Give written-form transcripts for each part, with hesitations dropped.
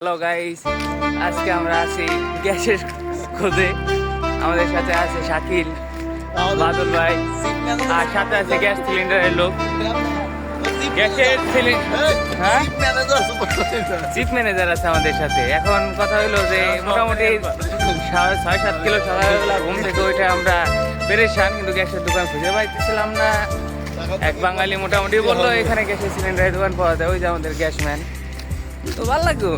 Hello guys, আজকে আমরা আছি গ্যাসের খোঁজে। আমাদের সাথে আছে শাকিল, বাদল ভাই, আর সাথে আছে গ্যাস সিলিন্ডারের লোক। গ্যাসের সিলিন্ডার চিফ ম্যানেজার আছে আমাদের সাথে। এখন কথা হলো যে মোটামুটি 6-7 কিলো সকালবেলা ঘুম থেকে ওইটা আমরা পেরেশান, কিন্তু গ্যাসের দোকান খুঁজে পাইতেছিলাম না। এক বাঙালি মোটামুটি বললো এখানে গ্যাসের সিলিন্ডারের দোকান পাওয়া যায়, ওই যে আমাদের গ্যাসম্যান। তো ভালো লাগলো,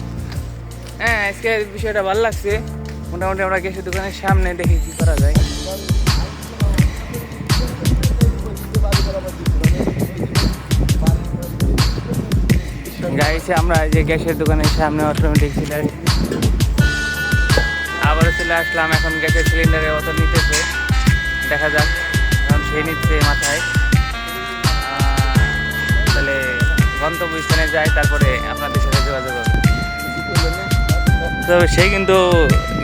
হ্যাঁ আজকে বিষয়টা ভালো লাগছে। মোটামুটি আমরা গ্যাসের দোকানের সামনে দেখি কি করা যায়। গাইছে আমরা যে গ্যাসের দোকানের সামনে অটোমেটিক সিলিন্ডার আবারও চলে আসলাম। এখন গ্যাসের সিলিন্ডারে অত নিতেছে, দেখা যাক। এখন সে নিচ্ছে মাথায়, তাহলে গন্তব্যস্থানে যায়, তারপরে আপনাদের সাথে যোগাযোগ হবে। তো সে কিন্তু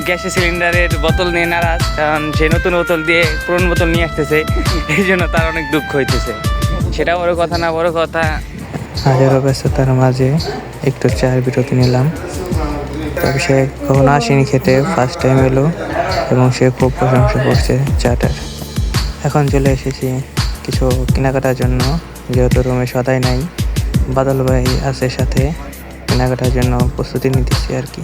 গ্যাসের সিলিন্ডারের বোতল নিয়ে নারাজ, কারণ সে নতুন বোতল দিয়ে পুরনো বোতল নিয়ে আসতেছে, এই জন্য তার অনেক দুঃখ হইতেছে। সেটা বড় কথা না, বড় কথা হাজারো ব্যস্ততার মাঝে একটু চায়ের বিরতি নিলাম। তবে সে কখনো আসেনি খেতে, ফার্স্ট টাইম এলো এবং সে খুব প্রশংসা করছে চাটার। এখন চলে এসেছি কিছু কেনাকাটার জন্য, যেহেতু রুমে সদাই নাই। বাদল ভাই আছে সাথে, কেনাকাটার জন্য প্রস্তুতি নিতেছি আর কি।